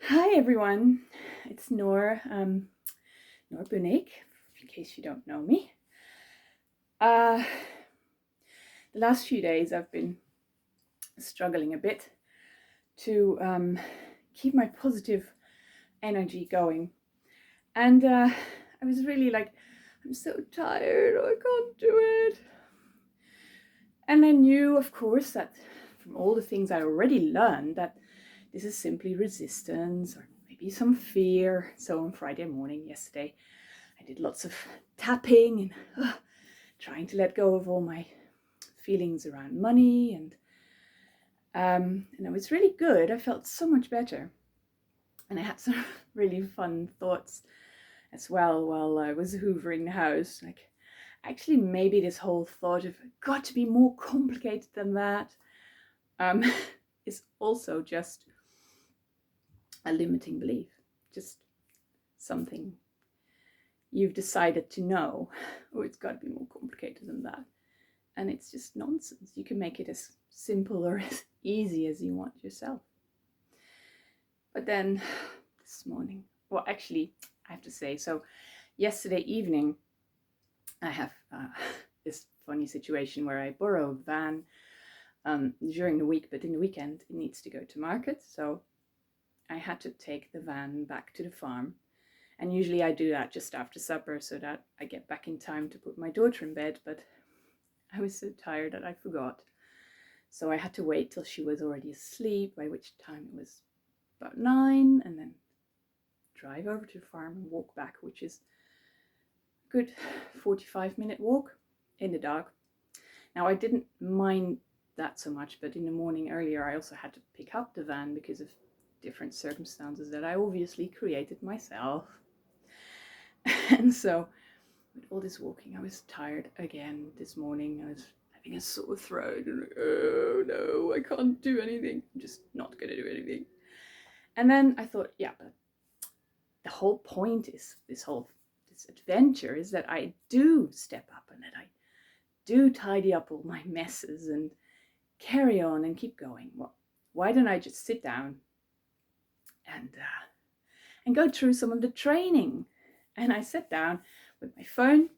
Hi everyone, it's Noor Bunig, in case you don't know me. Uh, the last few days I've been struggling a bit to keep my positive energy going. And I was really like, I'm so tired, I can't do it. And I knew, of course, that from all the things I already learned, that this is simply resistance or maybe some fear. So on Friday morning, yesterday, I did lots of tapping and trying to let go of all my feelings around money, and it was really good. I felt so much better, and I had some really fun thoughts as well while I was hoovering the house. Like, actually, maybe this whole thought of got to be more complicated than that um, is also just a limiting belief, just something you've decided to know. Oh, it's got to be more complicated than that. And it's just nonsense. You can make it as simple or as easy as you want yourself. But then this morning, well, actually, I have to say, so yesterday evening, I have this funny situation where I borrow a van during the week, but in the weekend it needs to go to market. So I had to take the van back to the farm. And usually I do that just after supper so that I get back in time to put my daughter in bed. But I was so tired that I forgot. So I had to wait till she was already asleep, by which time it was about 9, and then drive over to the farm and walk back, which is a good 45-minute walk in the dark. Now, I didn't mind that so much, but in the morning earlier, I also had to pick up the van because of different circumstances that I obviously created myself. And so, with all this walking, I was tired again this morning. I was having a sore throat, and oh no, I can't do anything. I'm just not going to do anything. And then I thought, yeah, but the whole point is this adventure is that I do step up and that I do tidy up all my messes and carry on and keep going. Well, why don't I just sit down and go through some of the training? And I sat down with my phone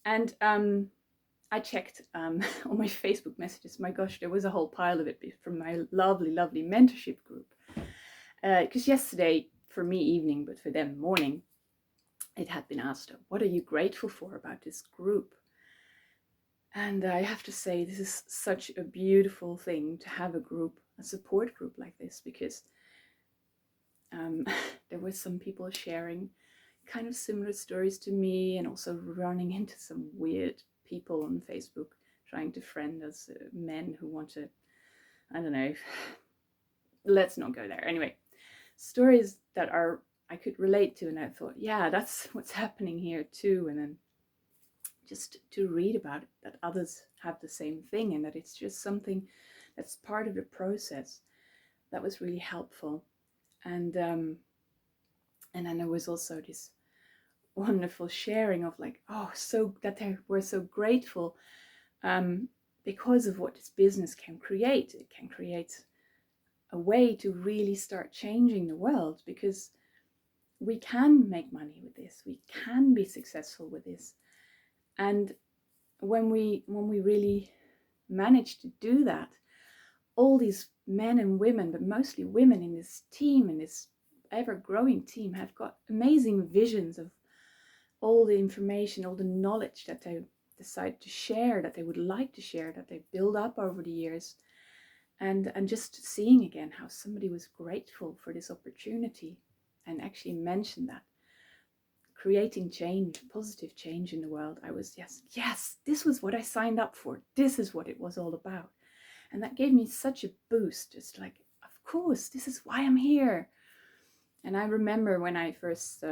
and I checked on my Facebook messages. My gosh, there was a whole pile of it from my lovely mentorship group. Because yesterday, for me evening, but for them morning, it had been asked, what are you grateful for about this group? And I have to say, this is such a beautiful thing to have a group, a support group like this, because there were some people sharing kind of similar stories to me, and also running into some weird people on Facebook trying to friend us, men who want to, I don't know, let's not go there. Anyway, stories that I could relate to, and I thought, yeah, that's what's happening here too. And then just to read about it, that others have the same thing, and that it's just something that's part of the process, that was really helpful. And then there was also this wonderful sharing of like, oh, so that they were so grateful because of what this business can create. It can create a way to really start changing the world, because we can make money with this, we can be successful with this. And when we really manage to do that, all these men and women, but mostly women in this team, in this ever growing team, have got amazing visions of all the information, all the knowledge that they decide to share, that they would like to share, that they build up over the years. And just seeing again how somebody was grateful for this opportunity and actually mentioned that creating change, positive change in the world, I was, yes, this was what I signed up for. This is what it was all about. And that gave me such a boost. It's like, of course, this is why I'm here. And I remember when I first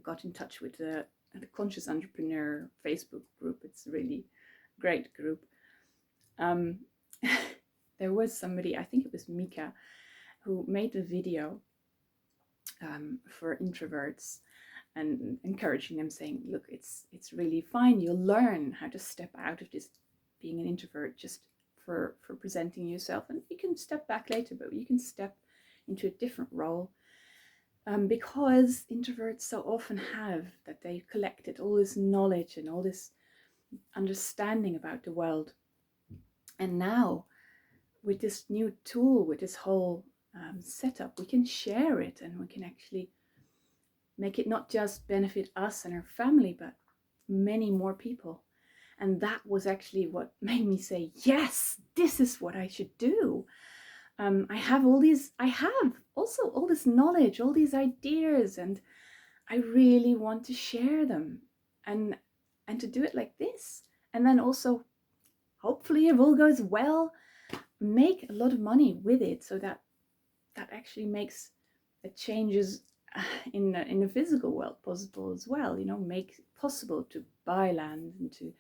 got in touch with the Conscious Entrepreneur Facebook group. It's a really great group. Um, there was somebody, I think it was Mika, who made a video for introverts and encouraging them, saying, look, it's really fine. You'll learn how to step out of this being an introvert just for presenting yourself. And you can step back later, but you can step into a different role, because introverts so often have that they collected all this knowledge and all this understanding about the world. And now, with this new tool, with this whole setup, we can share it, and we can actually make it not just benefit us and our family, but many more people. And that was actually what made me say, yes, this is what I should do. I have also all this knowledge, all these ideas, and I really want to share them, and to do it like this. And then also, hopefully, if all goes well, make a lot of money with it, so that actually makes the changes in the physical world possible as well. You know, make it possible to buy land and to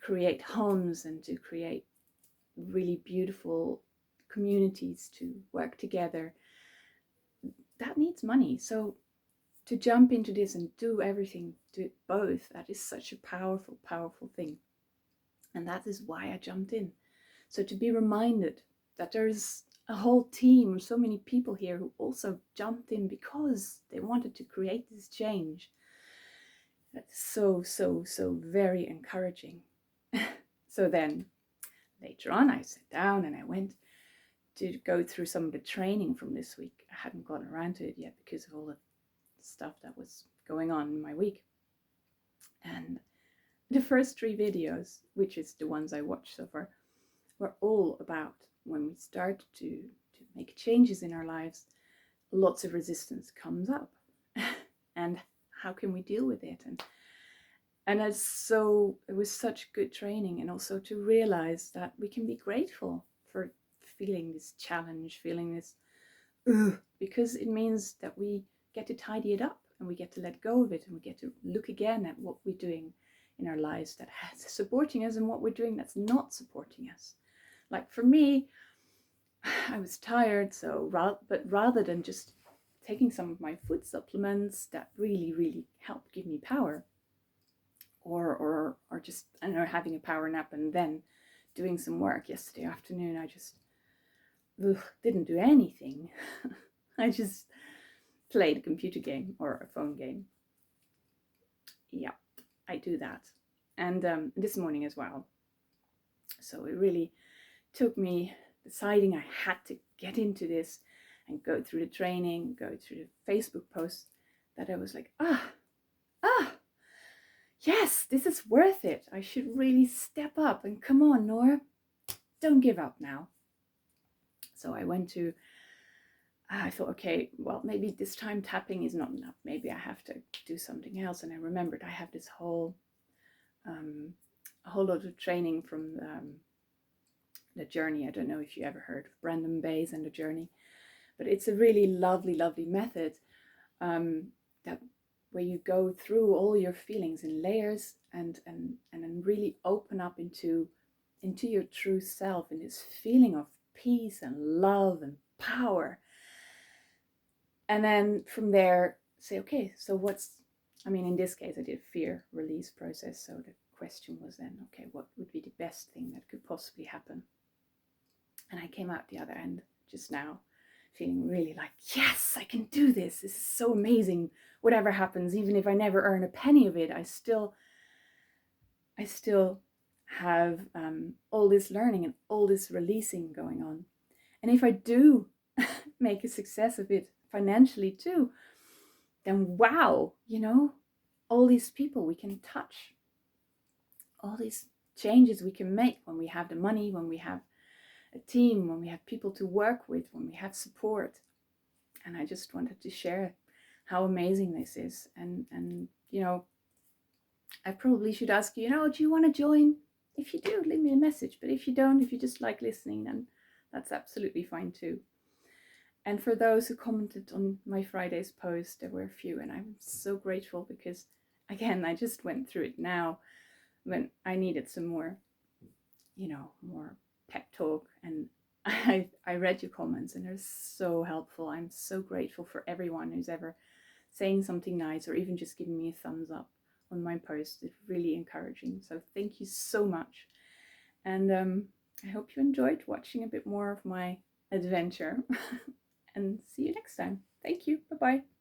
create homes and to create really beautiful communities to work together. That needs money. So to jump into this and do everything, do it both, that is such a powerful, powerful thing. And that is why I jumped in. So to be reminded that there is a whole team, so many people here who also jumped in because they wanted to create this change. That's so, so, so very encouraging. So then later on, I sat down and I went to go through some of the training from this week. I hadn't gotten around to it yet because of all the stuff that was going on in my week. And the first 3 videos, which is the ones I watched so far, were all about when we start to make changes in our lives, lots of resistance comes up. And how can we deal with it? And it was such good training, and also to realize that we can be grateful for feeling this challenge, feeling this, because it means that we get to tidy it up and we get to let go of it, and we get to look again at what we're doing in our lives that has supporting us and what we're doing that's not supporting us. Like for me, I was tired, but rather than just taking some of my food supplements that really, really helped give me power, or just, I don't know, having a power nap and then doing some work yesterday afternoon, I just didn't do anything. I just played a computer game or a phone game. Yeah, I do that. And this morning as well. So it really took me deciding I had to get into this and go through the training, go through the Facebook posts, that I was like, yes, this is worth it. I should really step up, and come on, Nora, don't give up now. So I thought, okay, well, maybe this time tapping is not enough. Maybe I have to do something else. And I remembered I have this whole a whole lot of training from the Journey. I don't know if you ever heard of Brandon Bayes and the Journey, but it's a really lovely, lovely method that where you go through all your feelings in layers and then really open up into your true self, and this feeling of peace and love and power. And then from there say, okay, so in this case I did a fear release process. So the question was then, okay, what would be the best thing that could possibly happen? And I came out the other end just now feeling really like, yes, I can do this. This is so amazing. Whatever happens, even if I never earn a penny of it, I still have all this learning and all this releasing going on. And if I do make a success of it financially too, then wow, all these people we can touch, all these changes we can make when we have the money, when we have a team, when we have people to work with, when we have support. And I just wanted to share how amazing this is. And I probably should ask you, do you want to join? If you do, leave me a message. But if you don't, if you just like listening, then that's absolutely fine too. And for those who commented on my Friday's post, there were a few, and I'm so grateful because, again, I just went through it now when I needed some more, more pep talk. And I read your comments, and they're so helpful. I'm so grateful for everyone who's ever saying something nice or even just giving me a thumbs up on my post. It's really encouraging. So thank you so much. And I hope you enjoyed watching a bit more of my adventure. and see you next time. Thank you. Bye bye.